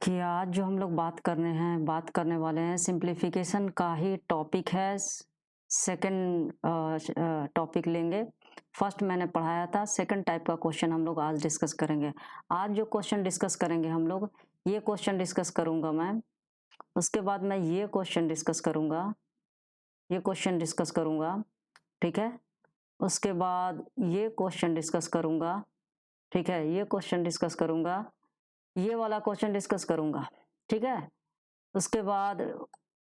कि आज जो हम लोग बात करने वाले हैं सिंप्लीफिकेशन का ही टॉपिक है। सेकंड टॉपिक लेंगे। फर्स्ट मैंने पढ़ाया था, सेकंड टाइप का क्वेश्चन हम लोग आज डिस्कस करेंगे। आज जो क्वेश्चन डिस्कस करेंगे हम लोग, ये क्वेश्चन डिस्कस करूंगा मैं, उसके बाद मैं ये क्वेश्चन डिस्कस करूंगा, ये क्वेश्चन डिस्कस करूंगा, ठीक है। उसके बाद ये क्वेश्चन डिस्कस करूंगा, ठीक है, ये क्वेश्चन डिस्कस करूंगा, ये वाला क्वेश्चन डिस्कस करूंगा, ठीक है। उसके बाद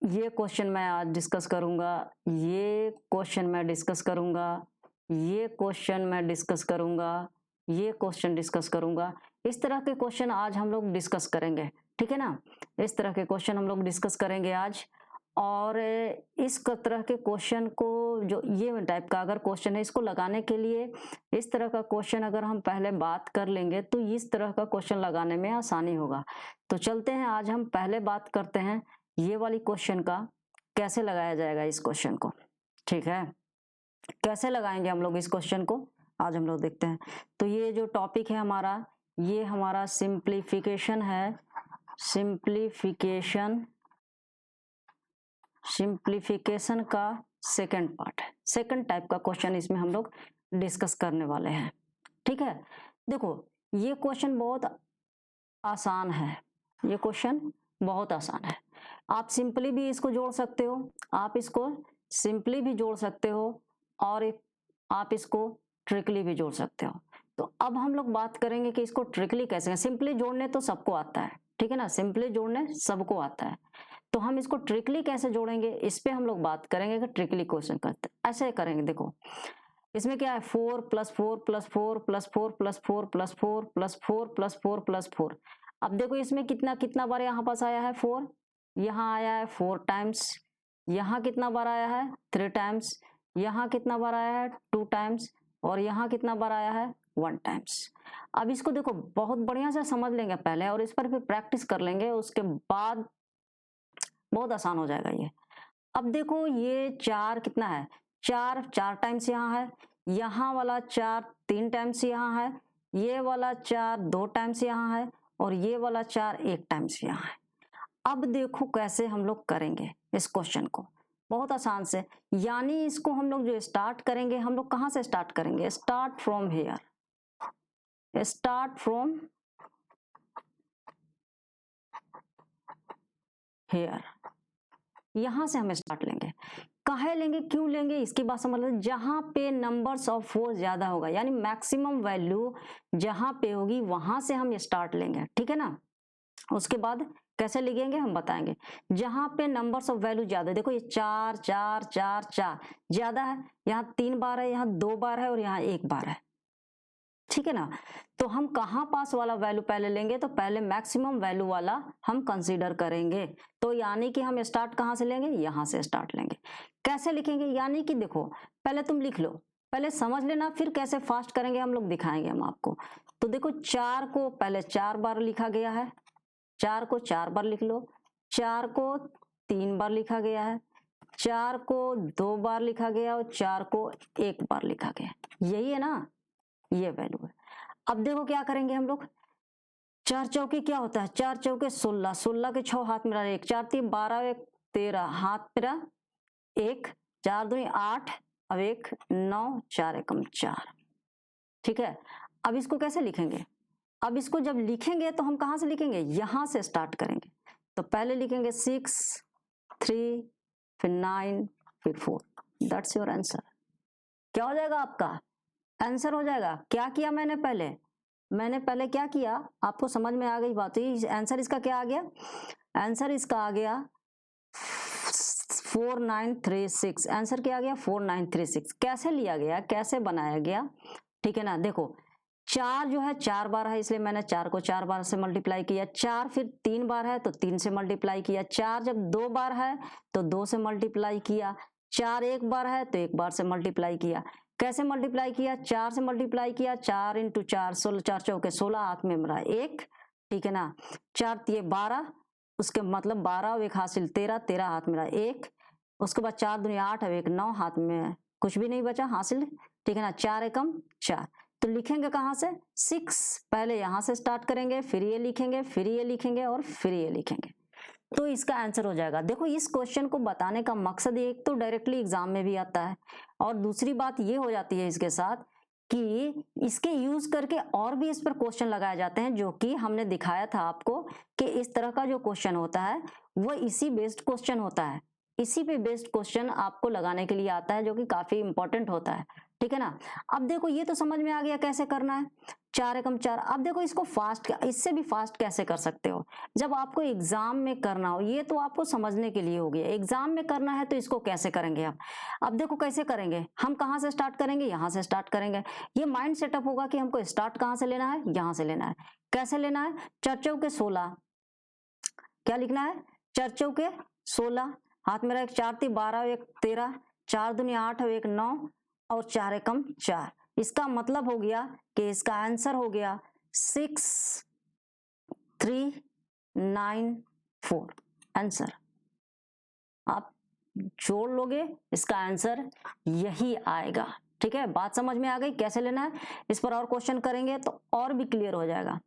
ये क्वेश्चन मैं आज डिस्कस करूंगा, ये क्वेश्चन मैं डिस्कस करूंगा, ये क्वेश्चन मैं डिस्कस करूंगा, ये क्वेश्चन डिस्कस करूंगा। इस तरह के क्वेश्चन आज हम लोग डिस्कस करेंगे, ठीक है ना। इस तरह के क्वेश्चन हम लोग डिस्कस करेंगे आज। और इस तरह के क्वेश्चन को, जो ये टाइप का अगर क्वेश्चन है, इसको लगाने के लिए इस तरह का क्वेश्चन अगर हम पहले बात कर लेंगे तो इस तरह का क्वेश्चन लगाने में आसानी होगा। तो चलते हैं, आज हम पहले बात करते हैं ये वाली क्वेश्चन का, कैसे लगाया जाएगा इस क्वेश्चन को, ठीक है। कैसे लगाएंगे हम लोग इस क्वेश्चन को, आज हम लोग देखते हैं। तो ये जो टॉपिक है हमारा, ये हमारा सिंप्लीफिकेशन है। सिंप्लीफिकेशन का सेकंड पार्ट है, सेकंड टाइप का क्वेश्चन इसमें हम लोग डिस्कस करने वाले हैं, ठीक है। देखो, ये क्वेश्चन बहुत आसान है, ये क्वेश्चन बहुत आसान है। आप सिंपली भी इसको जोड़ सकते हो, आप इसको सिंपली भी जोड़ सकते हो, और आप इसको ट्रिकली भी जोड़ सकते हो। तो अब हम लोग बात करेंगे कि इसको ट्रिकली कैसे। सिंपली जोड़ने तो सबको आता है, ठीक है ना, सिंपली जोड़ने सबको आता है। तो हम इसको ट्रिकली कैसे जोड़ेंगे, इस पे हम लोग बात करेंगे कि ट्रिकली क्वेश्चन करते ऐसे करेंगे। देखो, इसमें क्या है, 4 + 4 + 4 + 4 + 4 + 4 + 4 + 4 + 4। अब देखो इसमें कितना कितना बार यहाँ पास आया है 4, यहाँ आया है 4 टाइम्स, यहाँ कितना बार आया है 3 टाइम्स, यहाँ कितना बार आया है 2 टाइम्स, और यहाँ कितना बार आया है 1 टाइम्स। अब इसको देखो बहुत बढ़िया से समझ लेंगे पहले, और इस पर फिर प्रैक्टिस कर लेंगे, उसके बाद बहुत आसान हो जाएगा ये। अब देखो ये 4 कितना है, 4 टाइम्स यहाँ है, यहाँ वाला 4 3 टाइम्स यहाँ है, ये वाला 4 2 टाइम्स यहाँ है, और ये वाला 4 1 टाइम्स यहाँ है। अब देखो कैसे हम लोग करेंगे इस क्वेश्चन को, बहुत आसान से। यानी इसको हम लोग जो स्टार्ट करेंगे, हम लोग कहाँ से स्टार्ट करेंगे, start from here, start from here, यहां से हम स्टार्ट लेंगे। काहे लेंगे, क्यों लेंगे, इसकी बात समझ लो। जहां पे नंबर्स ऑफ 4 ज्यादा होगा, यानी मैक्सिमम वैल्यू जहां पे होगी, वहां से हम स्टार्ट लेंगे, ठीक है ना। उसके बाद कैसे लिखेंगे हम बताएंगे। जहां पे नंबर्स ऑफ वैल्यू ज्यादा, देखो ये 4 4 4 4 ज्यादा है, यहाँ 3 बार है, यहाँ 2 बार है, और यहाँ 1 बार है, ठीक है ना। तो हम कहाँ पास वाला वैल्यू पहले लेंगे, तो पहले मैक्सिमम वैल्यू वाला हम कंसीडर करेंगे। तो यानी कि हम स्टार्ट कहाँ से लेंगे, यहां से स्टार्ट लेंगे। कैसे लिखेंगे, यानी कि देखो पहले तुम लिख लो, पहले समझ लेना, फिर कैसे फास्ट करेंगे हम लोग दिखाएंगे हम आपको। तो देखो 4 को पहले 4 बार लिखा गया है, 4 को 4 बार लिख लो, 4 को 3 बार लिखा गया है, 4 को 2 बार लिखा गया, और 4 को 1 बार लिखा गया, यही है ना, ये वैल्यू है। अब देखो क्या करेंगे हम लोग, 4 चौके क्या होता है, 4 चौके 16, 16 के 6 हाथ मेरा 1, 4 3 12, 1 13 हाथ मेरा 1, 4 दूनी 8, अब 1 9, 4 एकम 4, ठीक है। अब इसको कैसे लिखेंगे, अब इसको जब लिखेंगे तो हम कहां से लिखेंगे, यहां से स्टार्ट करेंगे। तो पहले लिखेंगे 6 3 फिर 9 फिर 4, दैट्स योर आंसर। क्या हो जाएगा आपका आंसर, हो जाएगा। क्या किया मैंने पहले क्या किया, आपको समझ में आ गई बात। आंसर इसका क्या आ गया, आंसर इसका आ गया 4936, आंसर क्या आ गया 4936। कैसे लिया गया, कैसे बनाया गया, ठीक है ना। देखो 4 जो है 4 बार है, इसलिए मैंने 4 को 4 बार से मल्टीप्लाई किया, 4 फिर 3 बार है तो 3 से मल्टीप्लाई किया, 4 जब 2 बार है तो 2 से मल्टीप्लाई किया, 4 1 बार है तो 1 बार से मल्टीप्लाई किया। कैसे मल्टीप्लाई किया, 4 से मल्टीप्लाई किया, 4 × 4 16, 4 चौके 16, हाथ में मेरा 1, ठीक है ना। 4 तिये 12, उसके मतलब 12 और 1 हासिल 13, 13 हाथ मेरा 1, उसके बाद 4 दूनी 8 और 1 9, हाथ में कुछ भी नहीं बचा हासिल, ठीक है ना। 4 एकम 4, तो लिखेंगे कहाँ से? 6 पहले यहाँ से स्टार्ट करेंगे, फिर ये लिखेंगे, फिर ये लिखेंगे और फिर ये लिखेंगे, तो इसका आंसर हो जाएगा। देखो इस क्वेश्चन को बताने का मकसद एक तो डायरेक्टली एग्जाम में भी आता है, और दूसरी बात ये हो जाती है इसके साथ कि इसके यूज करके और भी इस पर क्वेश्चन लगाए जाते हैं, जो कि हमने दिखाया था आपको कि इस तरह का जो क्वेश्चन होता है वो इसी बेस्ड क्वेश्चन होता है, इसी पे बेस्ड क्वेश्चन आपको लगाने के लिए आता है, जो कि काफी इंपॉर्टेंट होता है, ठीक है ना। अब देखो ये तो समझ में आ गया कैसे करना है, 4 एकम 4। अब देखो इसको फास्ट, इससे भी फास्ट कैसे कर सकते हो जब आपको एग्जाम में करना हो, ये तो आपको समझने के लिए हो गया, एग्जाम में करना है तो इसको कैसे करेंगे आप। अब देखो कैसे करेंगे, हम कहाँ से स्टार्ट करेंगे, यहाँ से स्टार्ट करेंगे। ये माइंड सेटअप होगा कि हमको स्टार्ट कहाँ से लेना है, यहाँ से लेना है। कैसे लेना है, 4 चौके 16, क्या लिखना है, 4 चौके 16, हाथ में रहा 4 × 3 = 12, 1 13, 4 दूनी 8 और 1 9 और 4 एकम 4। इसका मतलब हो गया कि इसका आंसर हो गया 6 3 9 4। आंसर आप जोड़ लोगे, इसका आंसर यही आएगा, ठीक है। बात समझ में आ गई कैसे लेना है। इस पर और क्वेश्चन करेंगे तो और भी क्लियर हो जाएगा।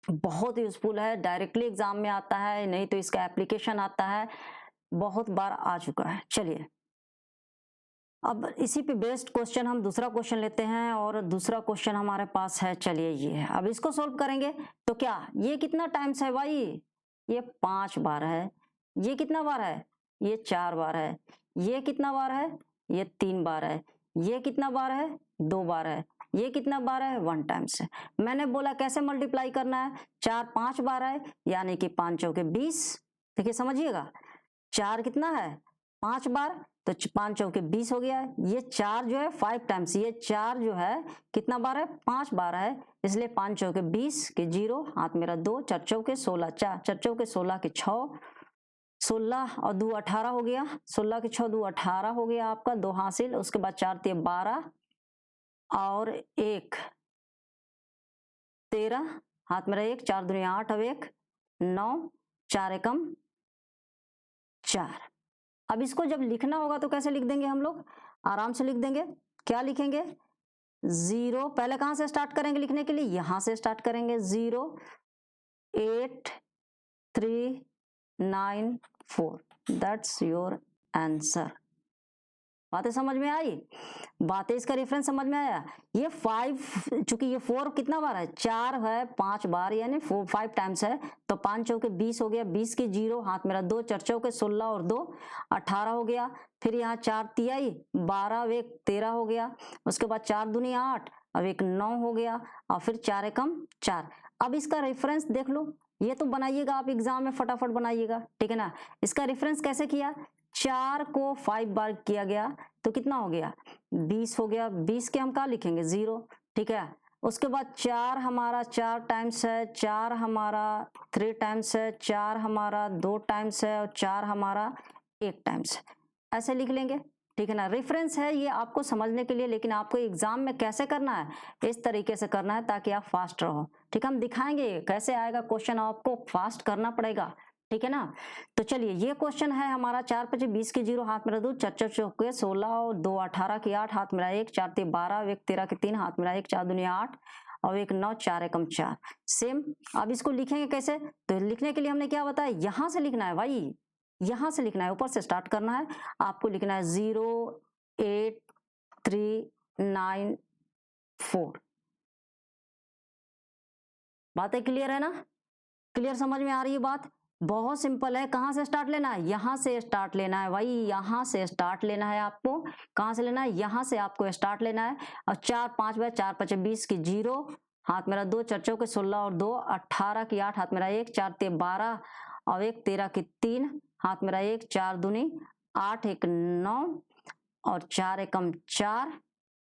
बहुत यूजफुल है, डायरेक्टली एग्जाम में आता है, नहीं तो इसका एप्लीकेशन आता है, बहुत बार आ चुका है। चलिए अब इसी पे बेस्ड क्वेश्चन हम दूसरा क्वेश्चन लेते हैं, और दूसरा क्वेश्चन हमारे पास है, चलिए ये है। अब इसको सोल्व करेंगे तो क्या, ये कितना टाइम्स है भाई, ये 5 बार है, ये कितना बार है, ये 4 बार है, ये कितना बार है, ये 3 बार है, ये कितना बार है, 2 बार है, ये कितना बार है, 1 टाइम्स है। मैंने बोला कैसे मल्टीप्लाई करना है, 4 5 बार है, यानी कि 5 चौके 20। देखिए समझिएगा, 4 कितना है, 5 बार, तो 5 चौके 20 हो गया है। ये 4 जो है 5 टाइम्स, ये 4 जो है कितना बार है, 5 बार है, इसलिए 5 चौके 20 के 0, हाथ मेरा 2, 4 चौके 16, 4 चौके 16 के 6, 16 और 2 18 हो गया, 16 के 6 2 18 हो गया आपका, 2 हासिल। उसके बाद 4 × 3 = 12 और 1 13, हाथ मेरा 1, 4 दूनी 8 और 1 9, 4 एकम 4। अब इसको जब लिखना होगा तो कैसे लिख देंगे हम लोग, आराम से लिख देंगे। क्या लिखेंगे, 0, पहले कहां से स्टार्ट करेंगे लिखने के लिए, यहां से स्टार्ट करेंगे, 0 8 3 9 4, दैट्स योर आंसर। बातें समझ में आई, बातें इसका रेफरेंस समझ में आया। ये 5, चूंकि ये 4 कितना बार है, 4 है 5 बार, यानी 5 टाइम्स है, तो 5 चौके 20 हो गया, 20 के 0, हाथ मेरा 2, 4 चौके 16 और 2 18 हो गया। फिर यहाँ 4 तिहाई 12, 1 13 हो गया। उसके बाद 4 दूनी 8, अब 1 9 हो गया, और फिर 4 एकम 4। अब इसका रेफरेंस देख लो, ये तो बनाइएगा आप एग्जाम में, फटाफट बनाइएगा, ठीक है ना। इसका रेफरेंस कैसे किया, 4 को 5 बार किया गया तो कितना हो गया, 20 हो गया। 20 के हम क्या लिखेंगे, 0, ठीक है। उसके बाद 4 हमारा 4 टाइम्स है, 4 हमारा 3 टाइम्स है, 4 हमारा 2 टाइम्स है, और 4 हमारा 1 टाइम्स है, ऐसे लिख लेंगे, ठीक है ना। रेफरेंस है ये आपको समझने के लिए, लेकिन आपको एग्जाम में कैसे करना है, इस तरीके से करना है ताकि आप फास्ट रहो, ठीक है। हम दिखाएंगे कैसे आएगा क्वेश्चन, आपको फास्ट करना पड़ेगा, ठीक है ना। तो चलिए ये क्वेश्चन है हमारा, 4 × 5 = 20 के 0, हाथ मेरा 2, 4 चौके 16 और 2 18 के 8, हाथ मेरा 1, 4 × 3 = 12, 1 13 के 3, हाथ मेरा 1, 4 दूनी 8 और 1 9, 4 एकम 4। सेम अब इसको लिखेंगे कैसे, तो लिखने के लिए हमने क्या बताया, यहां से लिखना है भाई, यहां से लिखना है, ऊपर से स्टार्ट करना है। आपको लिखना है 0 8 3 9 4। बातें क्लियर है ना, क्लियर समझ में आ रही है बात, बहुत सिंपल है। कहां से स्टार्ट लेना है, यहां से स्टार्ट लेना है भाई, यहां से स्टार्ट लेना है आपको। कहां से लेना है, यहां से आपको स्टार्ट लेना है। और 4 5 बार, 4 5 20 की 0, हाथ मेरा 2, 4 चौके 16 और 2 18 की 8, हाथ मेरा 1, 4 3 12 और 1 13 की 3, हाथ मेरा 1, 4 दूनी 8, 1 9 और 4 एकम 4,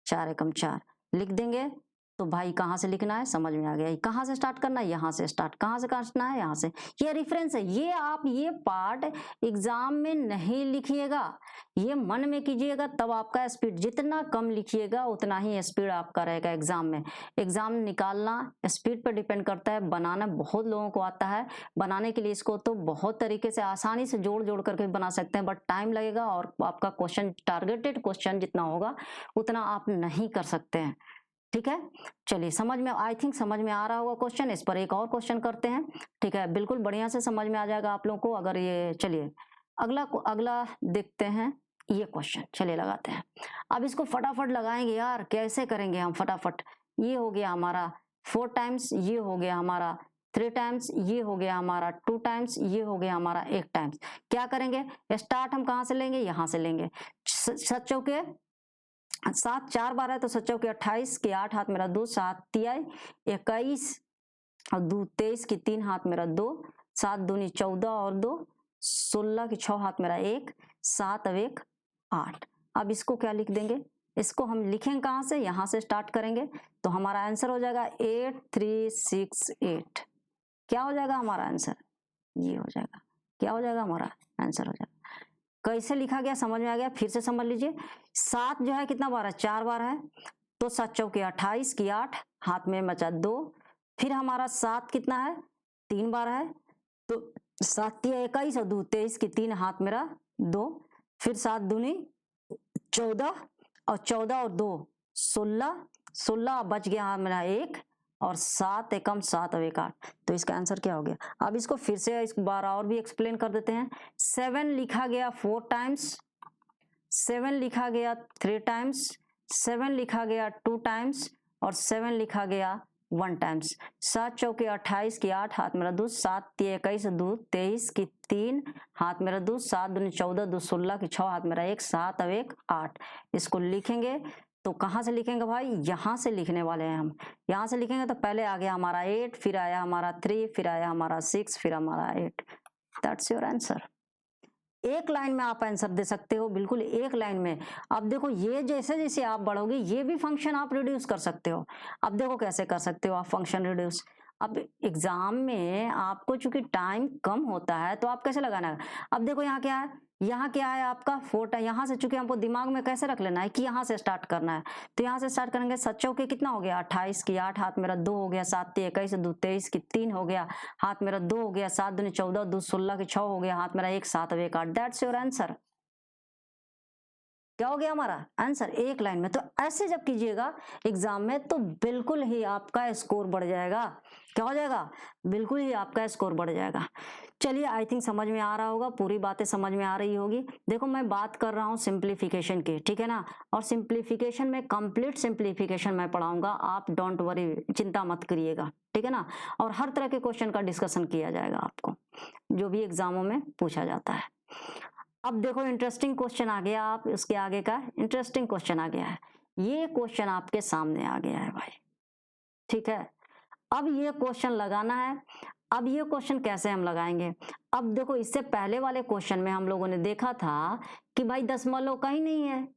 4 एकम 4 लिख देंगे। तो भाई कहाँ से लिखना है, समझ में आ गया, कहाँ से स्टार्ट करना है, यहाँ से स्टार्ट, कहाँ से करना है, यहाँ से। ये रेफरेंस है, ये आप ये पार्ट एग्जाम में नहीं लिखिएगा, ये मन में कीजिएगा, तब आपका स्पीड, जितना कम लिखिएगा उतना ही स्पीड आपका रहेगा एग्जाम में। एग्जाम निकालना स्पीड पर डिपेंड करता है, बनाना बहुत लोगों को आता है। बनाने के लिए इसको तो बहुत तरीके से आसानी से जोड़ जोड़ करके बना सकते हैं, बट टाइम लगेगा, और आपका क्वेश्चन टारगेटेड क्वेश्चन जितना होगा उतना आप नहीं कर सकते हैं। ठीक है, चलिए समझ में, आई थिंक समझ में आ रहा होगा क्वेश्चन। इस पर एक और क्वेश्चन करते हैं, ठीक है, बिल्कुल बढ़िया से समझ में आ जाएगा आप लोगों को अगर ये, चलिए अगला देखते हैं ये क्वेश्चन, चलिए लगाते हैं। अब इसको फटाफट लगाएंगे यार, कैसे करेंगे हम फटाफट। ये हो गया हमारा 4 टाइम्स, ये हो गया हमारा 3 टाइम्स, ये हो गया हमारा 2 टाइम्स, ये हो गया हमारा 1 टाइम्स। क्या करेंगे, स्टार्ट हम कहाँ से लेंगे, यहाँ से लेंगे। सत चौके 7, 4 बार है तो सत चौके 28 के 8 हाथ मेरा 2, 7 तिया 21 और 2 23 की 3 हाथ मेरा 2, 7 दूनी 14 और 2 16 की 6 हाथ मेरा 1, 7 अब 1 8। अब इसको क्या लिख देंगे, इसको हम लिखेंगे कहाँ से, यहाँ से स्टार्ट करेंगे तो हमारा आंसर हो जाएगा 8368। क्या हो जाएगा हमारा आंसर, ये हो जाएगा, क्या हो जाएगा हमारा आंसर हो जाएगा। कैसे लिखा गया समझ में आ गया, फिर से समझ लीजिए। 7 जो है कितना बार है, 4 बार है, तो 7 चौके 28 की 8 हाथ में बचा 2, फिर हमारा 7 कितना है, 3 बार है, तो 7 तिया 21 और 2 23 की 3 हाथ मेरा 2, फिर 7 दूनी 14 और 14 और 2 16, 16 बच गया मेरा 1 और 7 एकम 7 और 1 8। तो इसका आंसर क्या हो गया। अब इसको फिर से इस बार और भी एक्सप्लेन कर देते हैं। 7 लिखा गया 4 टाइम्स, 7 लिखा गया 3 टाइम्स, 7 लिखा गया 2 टाइम्स और 7 लिखा गया 1 टाइम्स। 7 चौके 28 की 8 हाथ मेरा 2, 7 तिया 21 2 23 की 3 हाथ मेरा 2, 7 दूनी 14 2 16 की 6 हाथ मेरा 1, 7 अब 1 8। इसको लिखेंगे तो कहाँ से लिखेंगे भाई, यहाँ से लिखने वाले हैं हम। यहाँ से लिखेंगे तो पहले आ गया हमारा 8, फिर आया हमारा 3, फिर आया हमारा 6, फिर हमारा 8। That's your answer. एक लाइन में आप आंसर दे सकते हो, बिल्कुल एक लाइन में। अब देखो ये जैसे जैसे आप बढ़ोगे ये भी फंक्शन आप रिड्यूस कर सकते हो। अब देखो कैसे कर सकते हो आप फंक्शन रिड्यूस। अब एग्जाम में आपको चूंकि टाइम कम होता है तो आप कैसे लगाना है। अब देखो यहाँ क्या है, यहाँ क्या है आपका 4 यहाँ से चूंकि हमको दिमाग में कैसे रख लेना है कि यहाँ से स्टार्ट करना है, तो यहाँ से स्टार्ट करेंगे। 7 चौके कितना हो गया 28 की 8 हाथ मेरा 2 हो गया, 7 तिया 21 2 23 की 3 हो गया, हाथ मेरा 2 हो गया, 7 दूनी 14 2 16 की 6 हो गया, हाथ मेरा 1 7 अब 1 8। That's your answer. क्या हो गया हमारा आंसर एक लाइन में। तो ऐसे जब कीजिएगा एग्जाम में तो बिल्कुल ही आपका स्कोर बढ़ जाएगा। क्या हो जाएगा, बिल्कुल ही आपका स्कोर बढ़ जाएगा। चलिए आई थिंक समझ में आ रहा होगा, पूरी बातें समझ में आ रही होगी। देखो मैं बात कर रहा हूँ सिंप्लीफिकेशन की, ठीक है ना, और सिंप्लीफिकेशन में कंप्लीट सिंप्लीफिकेशन मैं पढ़ाऊंगा, आप डोंट वरी, चिंता मत करिएगा, ठीक है ना। और हर तरह के क्वेश्चन का डिस्कशन किया जाएगा आपको, जो भी एग्जामों में पूछा जाता है। अब देखो इंटरेस्टिंग क्वेश्चन आ गया, आप उसके आगे का इंटरेस्टिंग क्वेश्चन आ गया है। ये क्वेश्चन आपके सामने आ गया है भाई, ठीक है। अब ये क्वेश्चन लगाना है। अब ये क्वेश्चन कैसे हम लगाएंगे। अब देखो इससे पहले वाले क्वेश्चन में हम लोगों ने देखा था कि भाई दशमलव कहीं नहीं है,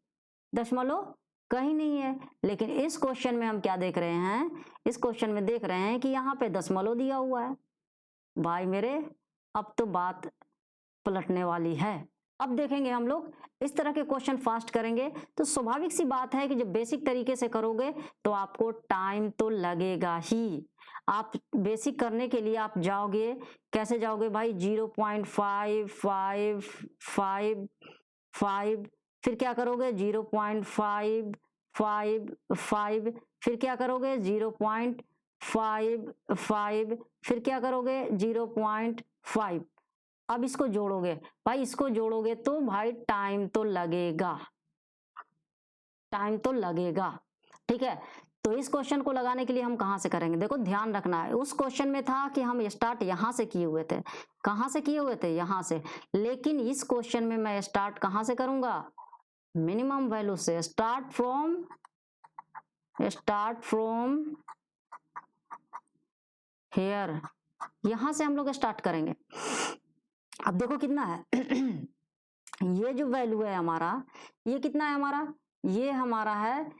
दशमलव कहीं नहीं है, लेकिन इस क्वेश्चन में हम क्या देख रहे हैं, इस क्वेश्चन में देख रहे हैं कि यहाँ पे दशमलव दिया हुआ है। भाई मेरे अब तो बात पलटने वाली है। अब देखेंगे हम लोग इस तरह के क्वेश्चन फास्ट करेंगे तो स्वाभाविक सी बात है कि जब बेसिक तरीके से करोगे तो आपको टाइम तो लगेगा ही। आप बेसिक करने के लिए आप जाओगे, कैसे जाओगे भाई, 0.55555, फिर क्या करोगे 0.555, फिर क्या करोगे 0.55, फिर क्या करोगे 0.5। अब इसको जोड़ोगे भाई, इसको जोड़ोगे तो भाई टाइम तो लगेगा, टाइम तो लगेगा, ठीक है। तो इस क्वेश्चन को लगाने के लिए हम कहां से करेंगे, देखो ध्यान रखना है। उस क्वेश्चन में था कि हम स्टार्ट यहां से किए हुए थे, कहां से किए हुए थे, यहां से। लेकिन इस क्वेश्चन में मैं स्टार्ट कहां से करूंगा, मिनिमम वैल्यू से। स्टार्ट फ्रॉम हेयर, यहां से हम लोग स्टार्ट करेंगे। अब देखो कितना है ये जो वैल्यू है हमारा, ये कितना है हमारा, ये हमारा है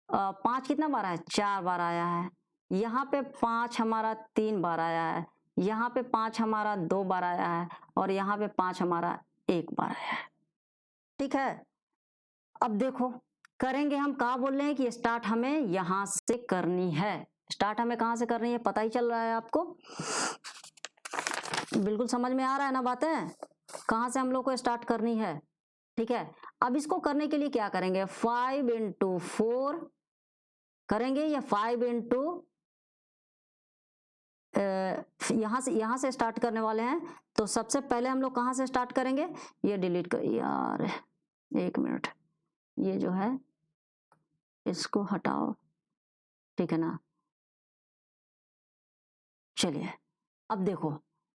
5 कितना बार है, 4 बार आया है। यहाँ पे 5 हमारा 3 बार आया है, यहाँ पे 5 हमारा 2 बार आया है, और यहाँ पे 5 हमारा 1 बार आया है, ठीक है। अब देखो करेंगे हम, कहा बोल रहे हैं कि स्टार्ट हमें यहां से करनी है। स्टार्ट हमें कहां से करनी है पता ही चल रहा है आपको, बिल्कुल समझ में आ रहा है ना बातें, कहां से हम लोग को स्टार्ट करनी है, ठीक है। अब इसको करने के लिए क्या करेंगे, 5 × 4 करेंगे या 5 इंटू यहां से स्टार्ट करने वाले हैं। तो सबसे पहले हम लोग कहां से स्टार्ट करेंगे, ये डिलीट कर यार, 1 मिनट, ये जो है इसको हटाओ, ठीक है ना। चलिए अब देखो,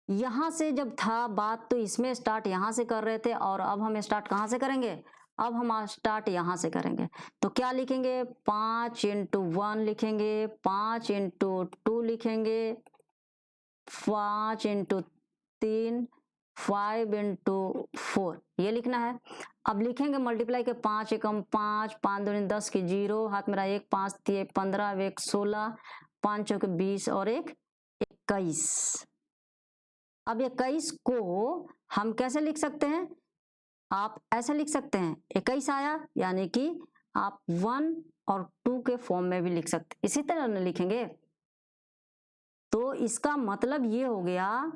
यहां से जब था बात तो इसमें स्टार्ट यहां से कर रहे थे, और अब हम स्टार्ट कहां से करेंगे, अब हम स्टार्ट यहां से करेंगे। तो क्या लिखेंगे, 5 इंटू 1 लिखेंगे, 5 इंटू 2 लिखेंगे, 5 इंटू 3, 5 इंटू 4, ये लिखना है। अब लिखेंगे मल्टीप्लाई के 5 एकम 5, 5 दूनी 10 की 0, हाथ मेरा 1, 5 3 15, 1 16, 5 चौके 20 और 1 21। अब 21 को हम कैसे लिख सकते हैं, आप ऐसे लिख सकते हैं, 21 आया यानी कि आप 1 और 2 के फॉर्म में भी लिख सकते, इसी तरह न लिखेंगे। तो इसका मतलब ये हो गया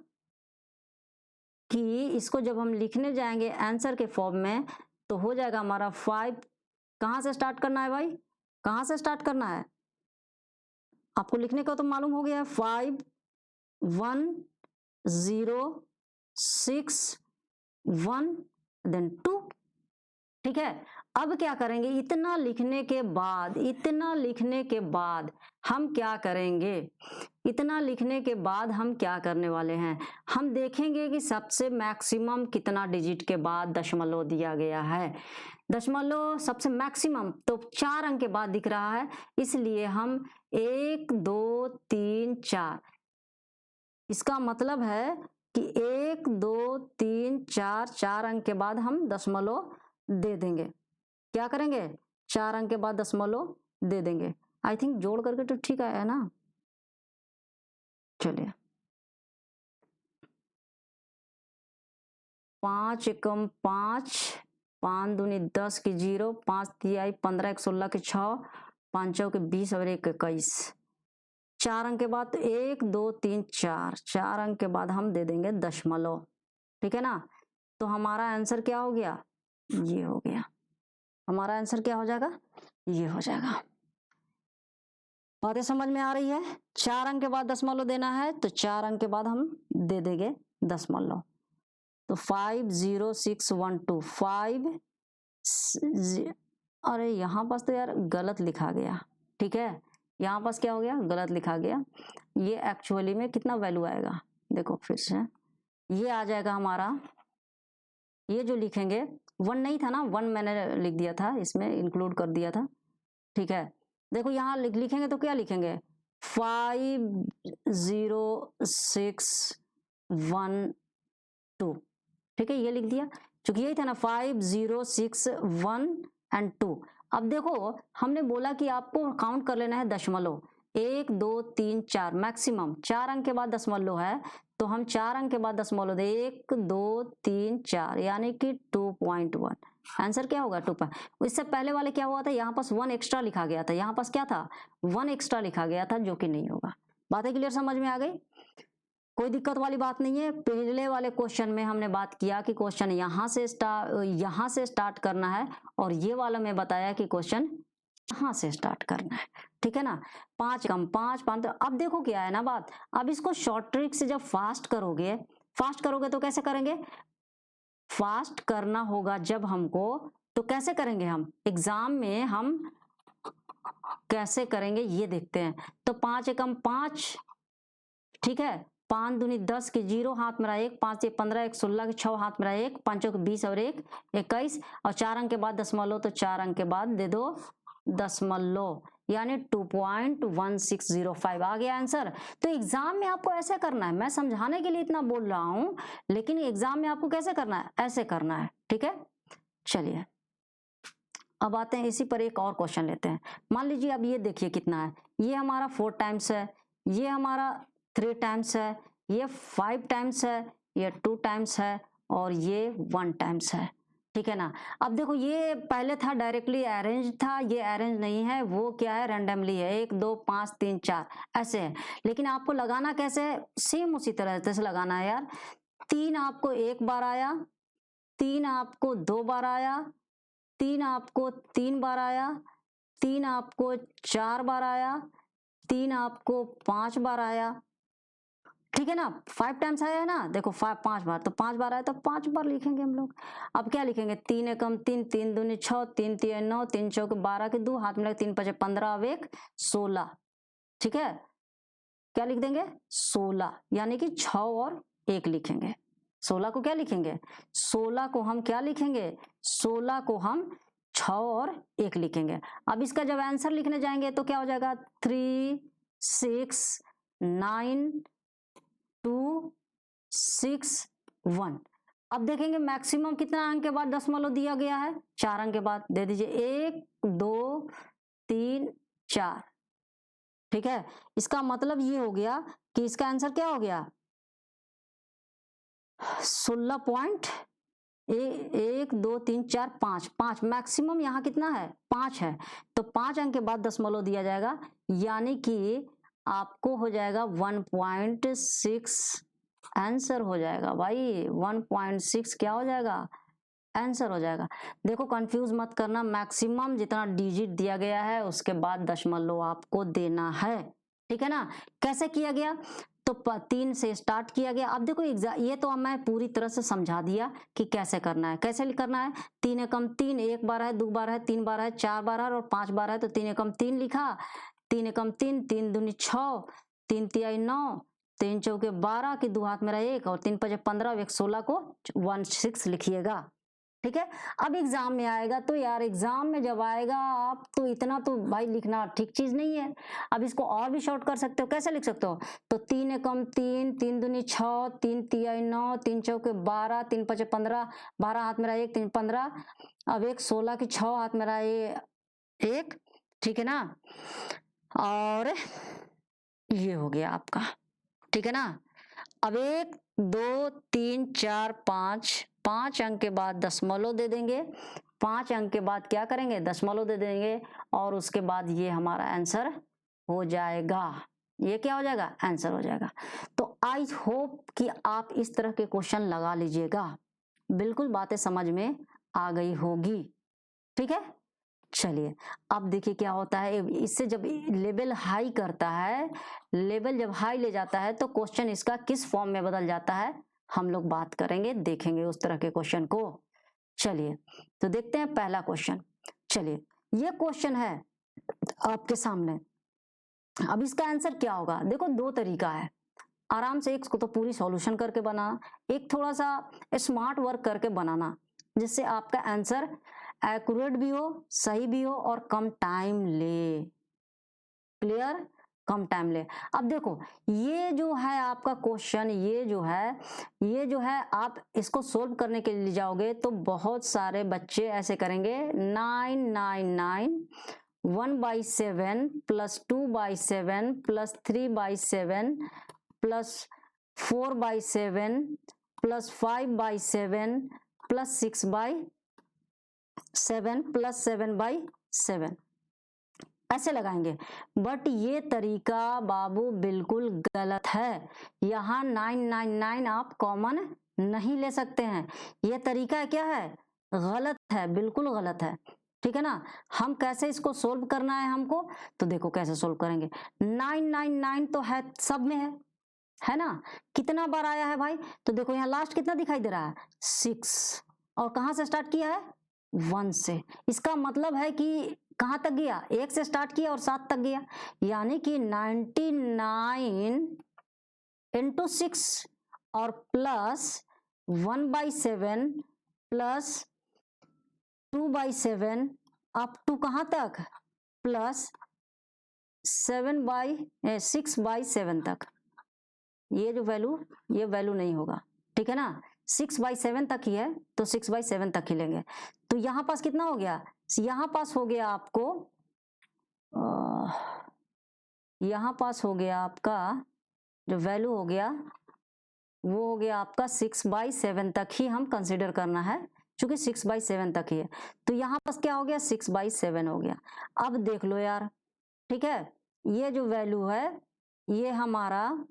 कि इसको जब हम लिखने जाएंगे आंसर के फॉर्म में तो हो जाएगा हमारा 5, कहां से स्टार्ट करना है भाई, कहां से स्टार्ट करना है, आपको लिखने का तो मालूम हो गया है, 5 1 0 6 1 देन 2, ठीक है। अब क्या करेंगे, इतना लिखने के बाद, इतना लिखने के बाद हम क्या करेंगे, इतना लिखने के बाद हम क्या करने वाले हैं, हम देखेंगे कि सबसे मैक्सिमम कितना डिजिट के बाद दशमलव दिया गया है। दशमलव सबसे मैक्सिमम तो 4 अंक के बाद दिख रहा है, इसलिए हम 1 2 3 4, इसका मतलब है कि 1 2 3 4, 4 अंक के बाद हम दशमलव दे देंगे। क्या करेंगे, 4 अंक के बाद दशमलव दे देंगे। आई थिंक जोड़ करके तो ठीक है ना। चलिए 5 एकम 5, 5 दूनी 10 की 0, 5 तिहाई 15, 1 16 की 6, 5 चौके 20 और 1 21, 4 अंक के बाद 1 2 3 4, 4 अंक के बाद हम दे देंगे दशमलव, ठीक है ना। तो हमारा आंसर क्या हो गया, ये हो गया, हमारा आंसर क्या हो जाएगा, ये हो जाएगा। बातें समझ में आ रही है, 4 अंक के बाद दशमलव देना है तो 4 अंक के बाद हम दे देंगे दशमलव। तो 5 0 6 1 2 5, अरे यहाँ पास तो यार गलत लिखा गया, ठीक है, यहाँ पास क्या हो गया, गलत लिखा गया। ये एक्चुअली में कितना वैल्यू आएगा, देखो फिर से ये आ जाएगा हमारा, ये जो लिखेंगे 1 नहीं था ना, 1 मैंने लिख दिया था, इसमें इंक्लूड कर दिया था, ठीक है। देखो यहाँ लिखेंगे तो क्या लिखेंगे, 5 0 6 1 2, ठीक है, ये लिख दिया, क्योंकि यही था ना 5 0 6 1 एंड 2। अब देखो हमने बोला कि आपको काउंट कर लेना है दशमलव, 1 2 3 4, मैक्सिमम 4 अंक के बाद दशमलव है, तो हम 4 अंक के बाद दशमलव दे, 1 2 3 4 यानी कि 2.1, आंसर क्या होगा 2। इससे पहले वाले क्या हुआ था, यहाँ पास 1 एक्स्ट्रा लिखा गया था, यहाँ पास क्या था 1 एक्स्ट्रा लिखा गया था, जो कि नहीं होगा। बातें क्लियर समझ में आ गई, कोई दिक्कत वाली बात नहीं है। पहले वाले क्वेश्चन में हमने बात किया कि क्वेश्चन यहाँ से स्टार्ट करना है, और ये वाला में बताया कि क्वेश्चन यहाँ से स्टार्ट करना है, ठीक है ना। 5 कम 5 5, अब देखो क्या है ना बात, अब इसको शॉर्ट ट्रिक से जब फास्ट करोगे तो कैसे करेंगे, फास्ट करना होगा जब हमको, तो कैसे करेंगे हम एग्जाम में, हम कैसे करेंगे ये देखते हैं। तो 5 एकम 5, ठीक है, 5 दूनी 10 की 0, हाथ मेरा 1, 5 से 15, 1 16 की 6, हाथ मेरा 1, 5 के 20 और 1 21, और 4 अंक के बाद दशमलव, तो 4 अंक के बाद दे दो दशमलव, यानी 2.1605 आ गया आंसर। तो एग्जाम में आपको ऐसे करना है, मैं समझाने के लिए इतना बोल रहा हूं, लेकिन एग्जाम में आपको कैसे करना है, ऐसे करना है, ठीक है। चलिए अब आते हैं इसी पर एक और क्वेश्चन लेते हैं। मान लीजिए अब ये देखिए कितना है, ये हमारा 4 टाइम्स है, ये हमारा 3 टाइम्स है, ये 5 टाइम्स है, ये 2 टाइम्स है, और ये 1 टाइम्स है, ठीक है ना। अब देखो ये पहले था डायरेक्टली अरेंज था, ये अरेंज नहीं है, वो क्या है रैंडमली है, 1 2 5 3 4 ऐसे है। लेकिन आपको लगाना कैसे है, सेम उसी तरह से लगाना है यार। 3 आपको 1 बार आया, 3 आपको 2 बार आया, 3 आपको 3 बार आया, 3 आपको 4 बार आया, 3 आपको 5 बार आया, ठीक है ना, 5 टाइम्स आया है ना, देखो 5 बार, तो 5 बार आया तो 5 बार लिखेंगे हम लोग। अब क्या लिखेंगे, 3 एकम 3, 3 दूनी 6, 3 तिया 9, 3 चौके 12 के 2 हाथ में लगे, 3 पचे 15, अब 1 16, ठीक है, क्या लिख देंगे 16, यानी कि 6 और 1 लिखेंगे। 16 को क्या लिखेंगे, 16 को हम क्या लिखेंगे, 16 को हम 6 और 1 लिखेंगे। अब इसका जब आंसर लिखने जाएंगे तो क्या हो जाएगा, 3 6 9 2 6 1। अब देखेंगे मैक्सिमम कितना अंक के बाद दशमलव दिया गया है, 4 अंक के बाद दे दीजिए, 1 2 3 4, ठीक है। इसका मतलब ये हो गया कि इसका आंसर क्या हो गया, 16 पॉइंट 1 2 3 4 5, 5 मैक्सिमम यहाँ कितना है, 5 है, तो 5 अंक के बाद दशमलव दिया जाएगा, यानी कि आपको हो जाएगा 1.6 आंसर हो जाएगा भाई, 1.6 क्या हो जाएगा, आंसर हो जाएगा। देखो कंफ्यूज मत करना, मैक्सिमम जितना डिजिट दिया गया है उसके बाद दशमलव आपको देना है, ठीक है ना। कैसे किया गया, तो 3 से स्टार्ट किया गया। अब देखो ये तो अब मैं पूरी तरह से समझा दिया कि कैसे करना है, कैसे करना है, 3 एकम 3, 1 बार है, 2 बार है, 3 बार है, 4 बार है और 5 बार है, तो 3 एकम 3 लिखा, 3 एकम 3, 3 दूनी 6, 3 तिहाई 9, 3 चौके 12 की 2 हाथ मेरा 1 और 3 पचे 15 और 1 16 को 16 लिखिएगा, ठीक है। अब एग्जाम में आएगा तो यार, एग्जाम में जब आएगा आप तो इतना तो भाई लिखना ठीक चीज नहीं है। अब इसको और भी शॉर्ट कर सकते हो, कैसे लिख सकते हो, तो 3 एकम 3, 3 दूनी 6, 3 तिहाई 9, 3 चौके 12, 3 पचे 15, 12 हाथ मेरा 1, 3 15, अब 1 16 की 6 हाथ मेरा 1, ठीक है ना, और ये हो गया आपका, ठीक है ना। अब 1 2 3 4 5, 5 अंक के बाद दशमलव दे देंगे, 5 अंक के बाद क्या करेंगे, दशमलव दे देंगे, और उसके बाद ये हमारा आंसर हो जाएगा, ये क्या हो जाएगा, आंसर हो जाएगा। तो आई होप कि आप इस तरह के क्वेश्चन लगा लीजिएगा, बिल्कुल बातें समझ में आ गई होगी, ठीक है। चलिए अब देखिए क्या होता है, इससे जब लेवल हाई करता है, लेवल जब हाई ले जाता है तो क्वेश्चन इसका किस फॉर्म में बदल जाता है, हम लोग बात करेंगे, देखेंगे उस तरह के क्वेश्चन को। चलिए तो देखते हैं पहला क्वेश्चन। चलिए ये क्वेश्चन है आपके सामने, अब इसका आंसर क्या होगा, देखो 2 तरीका है, आराम से एक को तो पूरी सॉल्यूशन करके बनाना, एक थोड़ा सा स्मार्ट वर्क करके बनाना, जिससे आपका आंसर एक्यूरेट भी हो, सही भी हो और कम टाइम ले, क्लियर, कम टाइम ले। अब देखो ये जो है आपका क्वेश्चन, ये जो है आप इसको सोल्व करने के लिए जाओगे तो बहुत सारे बच्चे ऐसे करेंगे, 999 1/7 plus 2/7 plus 3/7 plus 4/7 plus 5/7 plus 6/7 plus 7/7 ऐसे लगाएंगे, बट ये तरीका बाबू बिल्कुल गलत है। यहाँ 999 आप कॉमन नहीं ले सकते हैं, ये तरीका क्या है, गलत है, बिल्कुल गलत है, ठीक है ना। हम कैसे इसको सोल्व करना है हमको, तो देखो कैसे सोल्व करेंगे, 999 तो है सब में है ना, कितना बार आया है भाई, तो देखो यहाँ लास्ट कितना दिखाई दे रहा है, 6, और कहाँ से स्टार्ट किया है, 1 से, इसका मतलब है कि कहाँ तक गया, 1 से स्टार्ट किया और 7 तक गया, यानी कि 99 इंटू 6 और प्लस 1/7 प्लस 2/7 अप टू कहाँ तक, प्लस 6/7 तक, ये जो वैल्यू, ये वैल्यू नहीं होगा, ठीक है ना, 6/7 तक ही है तो 6/7 तक ही लेंगे। तो यहाँ पास कितना हो गया, यहाँ पास हो गया आपको, यहाँ पास हो गया आपका जो वैल्यू हो गया वो हो गया आपका 6/7 तक ही हम कंसिडर करना है, क्योंकि 6/7 तक ही है, तो यहाँ पास क्या हो गया, 6/7 हो गया। अब देख लो यार, ठीक है, ये जो वैल्यू है ये हमारा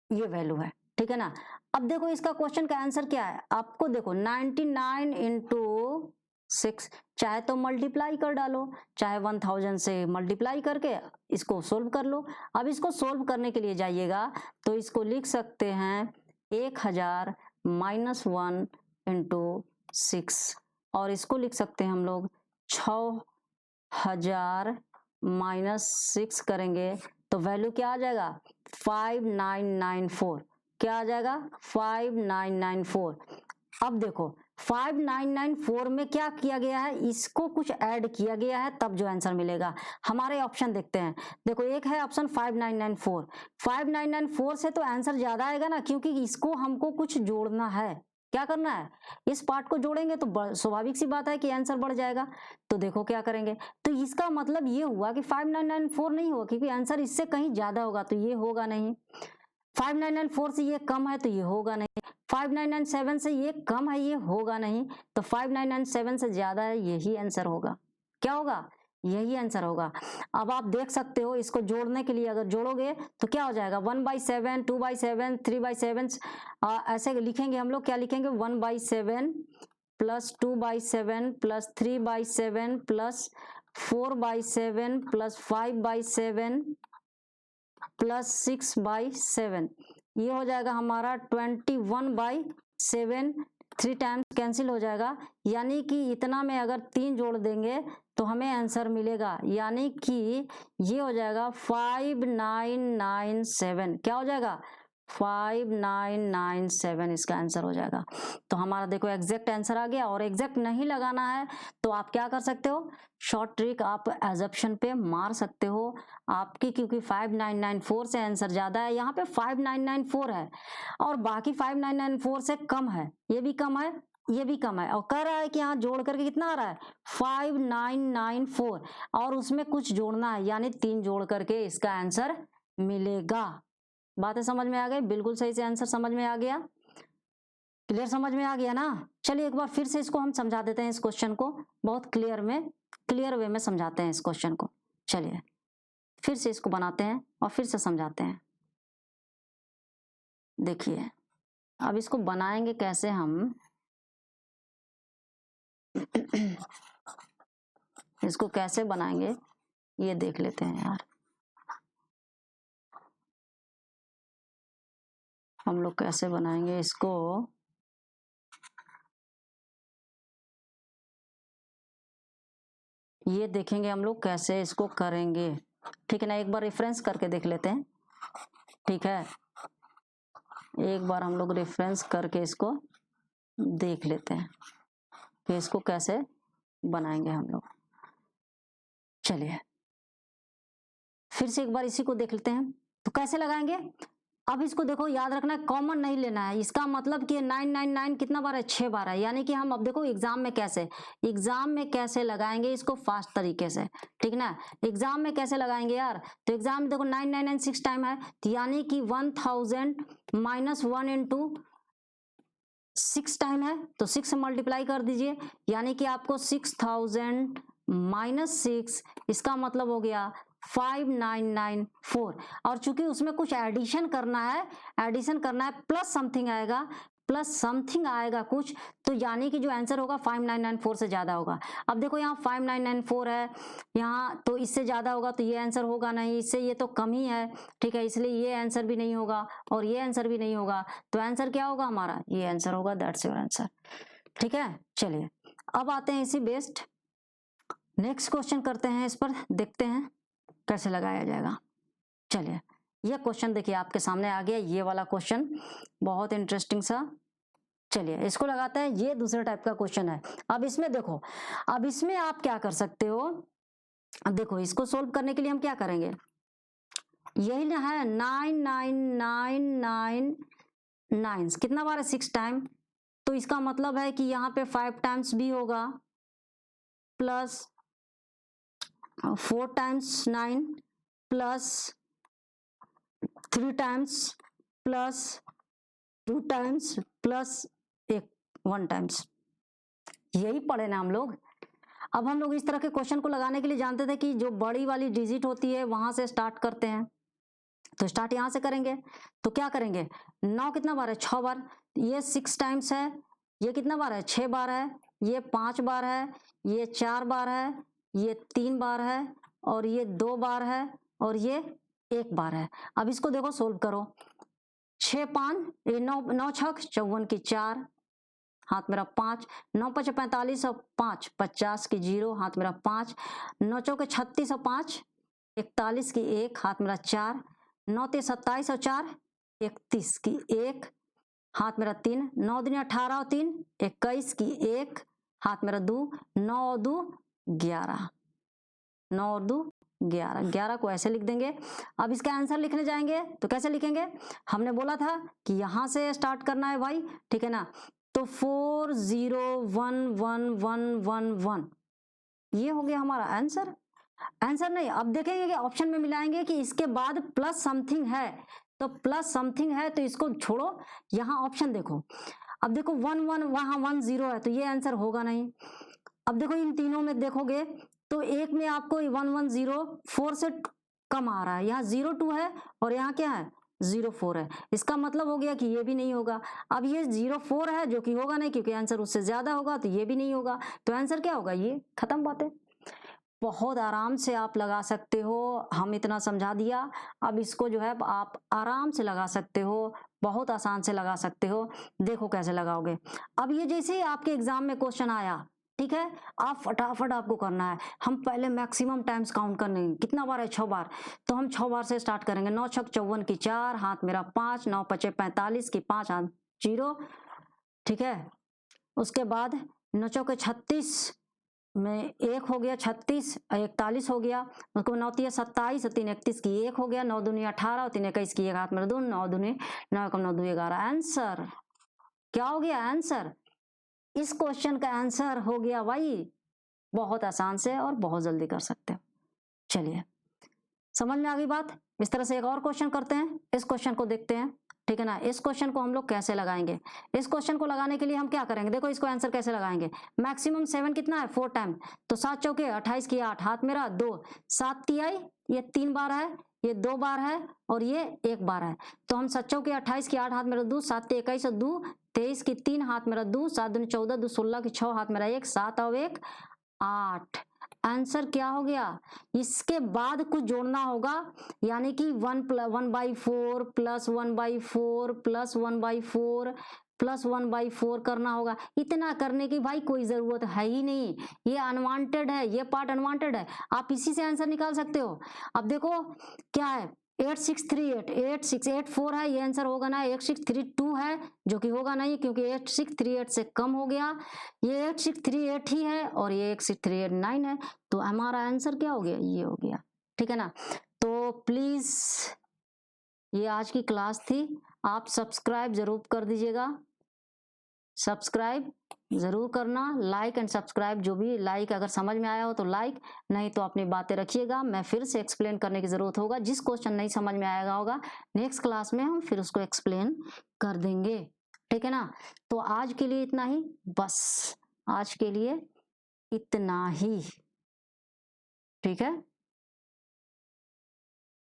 ये वैल्यू है, ठीक है ना। अब देखो इसका क्वेश्चन का आंसर क्या है, आपको देखो 99 इंटू 6। चाहे तो मल्टीप्लाई कर डालो, चाहे 1000 से मल्टीप्लाई करके इसको सोल्व कर लो। अब इसको सोल्व करने के लिए जाइएगा तो इसको लिख सकते हैं 1000 माइनस 1 इंटू 6, और इसको लिख सकते हैं हम लोग 6000 माइनस 6 करेंगे तो वैल्यू क्या आ जाएगा 5994। क्या आ जाएगा 5994। अब देखो 5994 में क्या किया गया है, इसको कुछ ऐड किया गया है तब जो आंसर मिलेगा। हमारे ऑप्शन देखते हैं, देखो एक है ऑप्शन 5994। 5994 से तो आंसर ज्यादा आएगा ना, क्योंकि इसको हमको कुछ जोड़ना है। क्या करना है, इस पार्ट को जोड़ेंगे तो स्वाभाविक सी बात है कि आंसर बढ़ जाएगा। तो देखो क्या करेंगे, तो इसका मतलब ये हुआ कि 5994 नहीं होगा, क्योंकि आंसर इससे कहीं ज्यादा होगा तो ये होगा नहीं। 5994 से ये कम है तो ये होगा नहीं। 5997 से ये कम है, ये होगा नहीं। तो 5997 से ज्यादा है, यही आंसर होगा। क्या होगा, यही आंसर होगा। अब आप देख सकते हो इसको जोड़ने के लिए, अगर जोड़ोगे तो क्या हो जाएगा 1/7, 2/7, 3/7 ऐसे लिखेंगे हम लोग। क्या लिखेंगे 1/7 plus 2/7 plus 3/7 plus 4/7 plus 5/7 plus 6/7। ये हो जाएगा हमारा 21/7। 3 टाइम्स कैंसिल हो जाएगा, यानी कि इतना में अगर 3 जोड़ देंगे तो हमें आंसर मिलेगा, यानी कि ये हो जाएगा 5997। क्या हो जाएगा 5997 इसका आंसर हो जाएगा। तो हमारा देखो एग्जैक्ट आंसर आ गया। और एग्जैक्ट नहीं लगाना है तो आप क्या कर सकते हो, शॉर्ट ट्रिक आप एजप्शन पे मार सकते हो आपकी, क्योंकि 5994 से आंसर ज्यादा है। यहाँ पे 5994 है और बाकी 5994 से कम है, ये भी कम है, ये भी कम है, और कह रहा है कि यहाँ जोड़ करके कितना आ रहा है 5994, और उसमें कुछ जोड़ना है, यानी 3 जोड़ करके इसका आंसर मिलेगा। बातें समझ में आ गई, बिल्कुल सही से आंसर समझ में आ गया। क्लियर समझ में आ गया ना। चलिए एक बार फिर से इसको हम समझा देते हैं, इस क्वेश्चन को बहुत क्लियर वे में समझाते हैं इस क्वेश्चन को। चलिए फिर से इसको बनाते हैं और फिर से समझाते हैं। देखिए अब इसको बनाएंगे कैसे हम इसको कैसे बनाएंगे ये देख लेते हैं यार। हम लोग कैसे बनाएंगे इसको, ये देखेंगे हम लोग कैसे इसको करेंगे। ठीक है ना, एक बार रेफरेंस करके देख लेते हैं। ठीक है, एक बार हम लोग रेफरेंस करके इसको देख लेते हैं कि इसको कैसे बनाएंगे हम लोग। चलिए फिर से एक बार इसी को देख लेते हैं, तो कैसे लगाएंगे। अब इसको देखो याद रखना है, कॉमन नहीं लेना है। इसका मतलब कि 999 कितना बार है 6 बार है, यानी कि हम अब देखो एग्जाम में कैसे लगाएंगे इसको फास्ट तरीके से। ठीक ना, एग्जाम में कैसे लगाएंगे यार, तो एग्जाम में देखो 999 6 टाइम है, तो यानी कि 1000 माइनस 1 इंटू 6 टाइम है, तो 6 से मल्टीप्लाई कर दीजिए, यानी कि आपको 6000 माइनस 6, इसका मतलब हो गया 5994। और चूंकि उसमें कुछ एडिशन करना है प्लस समथिंग आएगा कुछ, तो यानी कि जो आंसर होगा 5994 से ज्यादा होगा। अब देखो यहाँ 5994 है यहाँ, तो इससे ज्यादा होगा तो ये आंसर होगा नहीं, इससे ये तो कम ही है। ठीक है, इसलिए ये आंसर भी नहीं होगा और ये आंसर भी नहीं होगा, तो आंसर क्या होगा हमारा, ये आंसर होगा, दैट्स योर आंसर। ठीक है, चलिए अब आते हैं इसी बेस्ड नेक्स्ट क्वेश्चन करते हैं, इस पर देखते हैं कैसे लगाया जाएगा। चलिए ये क्वेश्चन देखिए आपके सामने आ गया, ये वाला क्वेश्चन बहुत इंटरेस्टिंग सा। चलिए इसको लगाते हैं, ये दूसरे टाइप का क्वेश्चन है। अब इसमें देखो, अब इसमें आप क्या कर सकते हो, अब देखो इसको सोल्व करने के लिए हम क्या करेंगे, यही ना है 9999 कितना बार है 6 टाइम, तो इसका मतलब है कि यहाँ पे 5 टाइम्स भी होगा plus 4 times 9 plus 3 times plus 2 times plus 1 times, यही पढ़े ना हम लोग। अब हम लोग इस तरह के क्वेश्चन को लगाने के लिए जानते थे कि जो बड़ी वाली डिजिट होती है वहां से स्टार्ट करते हैं, तो स्टार्ट यहां से करेंगे। तो क्या करेंगे, 9 कितना बार है 6 बार, ये 6 टाइम्स है, ये कितना बार है 6 बार है, ये 5 बार है, ये 4 बार है, ये 3 बार है और ये 2 बार है और ये 1 बार है। अब इसको देखो सोल्व करो। 6 5 ये 9 9 छक 54 की 4, हाथ मेरा 5, 9 5 45 और 5 50 की 0, हाथ मेरा 5, 9 चौके 36 और 5 41 की 1, हाथ मेरा 4, 9 3 27 और 4 31 की 1, हाथ मेरा 3, 9 दिन 18 और 3 21 की 1, हाथ मेरा 2, 9 और 2 11, 9 और 2 11, 11 को ऐसे लिख देंगे। अब इसका आंसर लिखने जाएंगे तो कैसे लिखेंगे? हमने बोला था कि यहां से स्टार्ट करना है भाई, ठीक है ना। तो 4 0 1 1 1 1 1 ये हो गया हमारा आंसर। आंसर नहीं, अब देखेंगे कि ऑप्शन में मिलाएंगे कि इसके बाद प्लस समथिंग है, तो प्लस समथिंग है तो इसको छोड़ो, यहाँ ऑप्शन देखो। अब देखो 1 1 वहां 1 0 है तो ये आंसर होगा नहीं। अब देखो इन तीनों में देखोगे तो एक में आपको 1 1 0 4 से कम आ रहा है, यहाँ 0 2 है और यहाँ क्या है 0 4 है। इसका मतलब हो गया कि ये भी नहीं होगा। अब ये 0 4 है जो कि होगा नहीं क्योंकि आंसर उससे ज्यादा होगा, तो ये भी नहीं होगा। तो आंसर क्या होगा? ये। खत्म बात है। बहुत आराम से आप लगा सकते हो, हम इतना समझा दिया। अब इसको जो है आप आराम से लगा सकते हो, बहुत आसान से लगा सकते हो। देखो कैसे लगाओगे। अब ये जैसे ही आपके एग्जाम में क्वेश्चन आया, ठीक है, आप फटाफट आपको करना है। हम पहले मैक्सिमम टाइम्स काउंट करने, कितना बार है 6 बार, तो हम 6 बार से स्टार्ट करेंगे। 9 छक 54 की 4, हाथ मेरा 5, 9 पचे 45 की 5, हाथ 0, ठीक है। उसके बाद 9 चौके 36 में 1 हो गया 36, 41 हो गया। उसको 9 3 27 और 3 31 की 1 हो गया। 9 दूनी 18 और 3 21 की 1, हाथ मेरा 2, 9 दूनी 9 कम 9 2 11। आंसर क्या हो गया? आंसर इस क्वेश्चन का आंसर हो गया भाई। बहुत आसान से और बहुत जल्दी कर सकते हो। चलिए, समझ में आ गई बात। इस तरह से एक और क्वेश्चन करते हैं, इस क्वेश्चन को देखते हैं, ठीक है ना। इस क्वेश्चन को हम लोग कैसे लगाएंगे? इस क्वेश्चन को लगाने के लिए हम क्या करेंगे? देखो इसको आंसर कैसे लगाएंगे। मैक्सिमम 7 कितना है? 4 टाइम, तो 7 चौके 28 की 8, हाथ मेरा 2, 7 तिहाई ये 3 बार है, ये 2 बार है और ये 1 बार है। तो हम 7 चौके 28 की 8, हाथ मेरा 2, 7 21 और 2 23 की 3, हाथ मेरा 2, 7 दूनी 14, 2 16 की 6, हाथ मेरा 1, 7 और 1 8। आंसर क्या हो गया? इसके बाद कुछ जोड़ना होगा, यानी कि 1/4 प्लस 1/4 प्लस 1/4 प्लस 1/4 करना होगा। इतना करने की भाई कोई जरूरत है ही नहीं, ये अनवांटेड है, ये पार्ट अनवांटेड है। आप इसी से आंसर निकाल सकते हो। अब देखो क्या है, 8638 8684 है, ये आंसर होगा ना। 8632 है जो कि होगा नहीं क्योंकि 8638 से कम हो गया। ये 8638 ही है और ये 8639 है। तो हमारा आंसर क्या हो गया? ये हो गया, ठीक है ना। तो प्लीज ये आज की क्लास थी, आप सब्सक्राइब जरूर कर दीजिएगा, सब्सक्राइब जरूर करना, लाइक एंड सब्सक्राइब, जो भी लाइक अगर समझ में आया हो तो लाइक, नहीं तो अपनी बातें रखिएगा। मैं फिर से एक्सप्लेन करने की जरूरत होगा, जिस क्वेश्चन नहीं समझ में आएगा होगा नेक्स्ट क्लास में हम फिर उसको एक्सप्लेन कर देंगे, ठीक है ना। तो आज के लिए इतना ही, बस आज के लिए इतना ही, ठीक है।